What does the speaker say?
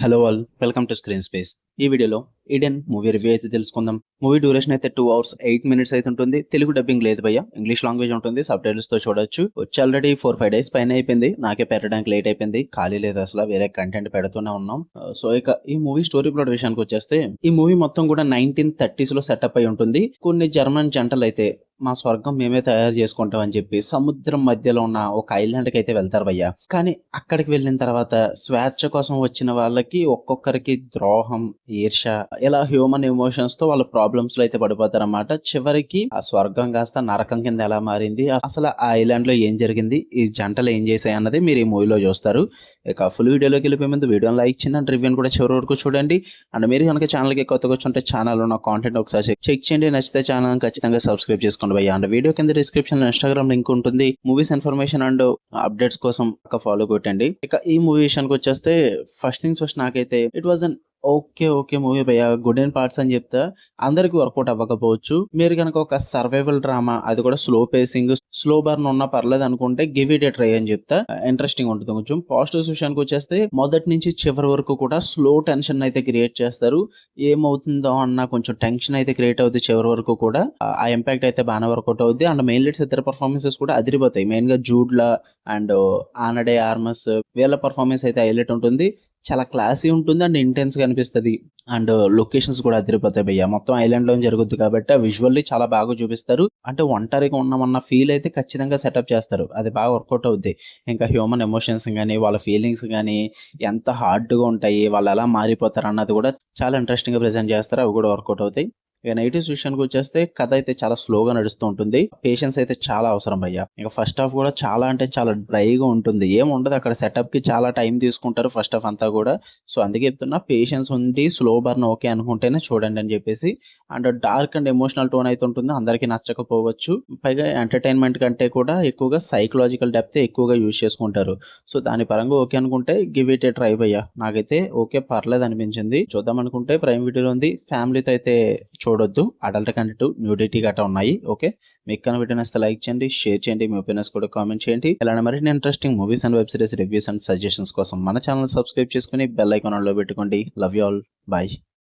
Hello all, welcome to screen space. ఈ వీడియోలో Eden movie review అయితే తెలుసుకుందాం. మూవీ డ్యూరేషన్ అయితే 2 hours 8 minutes అయితే ఉంటుంది. తెలుగు డబ్బింగ్ లేదు భయ్య, ఇంగ్లీష్ లాంగ్వేజ్ ఉంటుంది. సబ్ టైటిల్స్ తో చూడొచ్చు. వచ్చి ఆల్రెడీ 4-5 days పైన అయిపోయింది. నాకే పెట్టడానికి లేట్ అయిపోయింది, ఖాళీ లేదు అసలు, వేరే కంటెంట్ పెడుతూనే ఉన్నాం. సో ఇక ఈ మూవీ స్టోరీ ప్లాట్ విషయానికి వచ్చేస్తే, ఈ మూవీ మొత్తం కూడా 1930s లో సెటప్ అయి ఉంటుంది. కొన్ని జర్మన్ జంటలు అయితే మా స్వర్గం మేమే తయారు చేసుకుంటాం అని చెప్పి సముద్రం మధ్యలో ఉన్న ఒక ఐలాండ్ కి అయితే వెళ్తారు భయ్య. కానీ అక్కడికి వెళ్ళిన తర్వాత స్వేచ్ఛ కోసం వచ్చిన వాళ్ళకి ఒక్కొక్కరికి ద్రోహం, ఈర్ష, ఇలా హ్యూమన్ ఎమోషన్స్ తో వాళ్ళ ప్రాబ్లమ్స్ లో అయితే పడిపోతారు అన్నమాట. చివరికి ఆ స్వర్గం కాస్త నరకం కింద ఎలా మారింది, అసలు ఆ ఐలాండ్ లో ఏం జరిగింది, ఈ జంటలు ఏం చేశాయి అన్నది మీరు ఈ మూవీలో చూస్తారు. ఇక ఫుల్ వీడియోలోకి వెళ్ళిపోయే ముందు వీడియోని లైక్ చేయండి అండ్ రివ్యూని కూడా చివరి వరకు చూడండి. అండ్ మీరు కనుక ఛానల్కి కొత్తగా వచ్చుంటే ఛానల్లో ఉన్న కాంటెంట్ ఒకసారి చెక్ చేయండి. నచ్చితే ఛానల్ ఖచ్చితంగా సబ్స్క్రైబ్ చేసుకోండి భయ్య. అండ్ వీడియో కింద డిస్క్రిప్షన్ లో ఇన్స్టాగ్రామ్ లింక్ ఉంటుంది. మూవీస్ ఇన్ఫర్మేషన్ అండ్ అప్డేట్స్ కోసం ఫాలో కొట్టండి. ఇక ఈ మూవీ విషయానికి వచ్చేస్తే, ఫస్ట్ థింగ్స్ ఫస్ట్, నాకైతే it was an okay movie భయ్య. గుడ్ అండ్ పార్ట్స్ అని చెప్తా, అందరికి వర్కౌట్ అవ్వకపోవచ్చు. మీరు కనుక ఒక సర్వైవల్ డ్రామా, అది కూడా స్లో పేసింగ్, స్లో బర్న్ ఉన్నా పర్లేదు అనుకుంటే గివ్ ఇట్ ఏ ట్రై అని చెప్తా. ఇంట్రెస్టింగ్ ఉంటుంది. కొంచెం పాజిటివ్స్ విషయానికి వచ్చేస్తే, మొదటి నుంచి చివరి వరకు కూడా స్లో టెన్షన్ అయితే క్రియేట్ చేస్తారు. ఏమవుతుందో అన్న కొంచెం టెన్షన్ అయితే క్రియేట్ అవుతుంది చివరి వరకు కూడా. ఆ ఇంపాక్ట్ అయితే బాగానే వర్కౌట్ అవుద్ది. అండ్ మెయిన్ లీడ్స్ ఇద్దరు పర్ఫార్మెన్సెస్ కూడా అదిరిపోతాయి. మెయిన్ గా జూడ్లా అండ్ ఆనడే ఆర్మస్, వీళ్ళ పర్ఫార్మెన్స్ అయితే హైలైట్ ఉంటుంది. చాలా క్లాసీ ఉంటుంది అండ్ ఇంటెన్స్ గా అనిపిస్తుంది. అండ్ లొకేషన్స్ కూడా అదిరిపోతాయి భయ్య. మొత్తం ఐలాండ్ లో జరుగుద్ది కాబట్టి విజువల్లీ చాలా బాగా చూపిస్తారు. అంటే ఒంటరిగా ఉన్నామన్న ఫీల్ అయితే ఖచ్చితంగా సెటప్ చేస్తారు. అది బాగా వర్కౌట్ అవుద్ది. ఇంకా హ్యూమన్ ఎమోషన్స్ కానీ, వాళ్ళ ఫీలింగ్స్ కానీ ఎంత హార్డ్ గా ఉంటాయి, వాళ్ళు ఎలా మారిపోతారు అన్నది కూడా చాలా ఇంట్రెస్టింగ్ గా ప్రెజెంట్ చేస్తారు. అవి కూడా వర్కౌట్ అవుతాయి. ఇక నెగిటివ్స్ విషయానికి వచ్చేస్తే, కథ అయితే చాలా స్లోగా నడుస్తూ ఉంటుంది. పేషెన్స్ అయితే చాలా అవసరం భయ్య. ఇక ఫస్ట్ హాఫ్ కూడా చాలా అంటే చాలా డ్రైగా ఉంటుంది. ఏముండదు అక్కడ, సెటప్ కి చాలా టైం తీసుకుంటారు ఫస్ట్ హాఫ్ అంతా కూడా. సో అందుకే చెప్తున్నా, పేషెన్స్ ఉండి స్లో బర్న్ ఓకే అనుకుంటేనే చూడండి అని చెప్పేసి. And dark and emotional tone అయితే ఉంటుంది. అందరికీ నచ్చకపోవచ్చు. పైగా ఎంటర్టైన్మెంట్ కంటే కూడా ఎక్కువగా సైకలాజికల్ డెప్త్ ఎక్కువగా యూజ్ చేసుకుంటారు. సో దాని పరంగా ఓకే అనుకుంటే గివ్ ఇట్ ఏ ట్రై భయ్య. నాకైతే ఓకే పర్లేదు అనిపించింది. చూద్దాం అనుకుంటే ప్రైమ్ వీడియోలో ఉంది. ఫ్యామిలీతో అయితే చూడొద్దు. అడల్ట్ కంటెంట్, న్యూడిటీ గట్రా ఉన్నాయి. ఓకే, మీకు కనుక వీడియో నచ్చితే లైక్ చేయండి, షేర్ చేయండి, మీ ఒపీనియన్స్ కూడా కామెంట్ చేయండి. ఇలాంటి మరిన్ని interesting movies and web series reviews and suggestions కోసం మన ఛానల్ సబ్స్క్రైబ్ చేసుకుని బెల్ ఐకాన్ ఆన్ లో పెట్టుకోండి. Love you all, bye.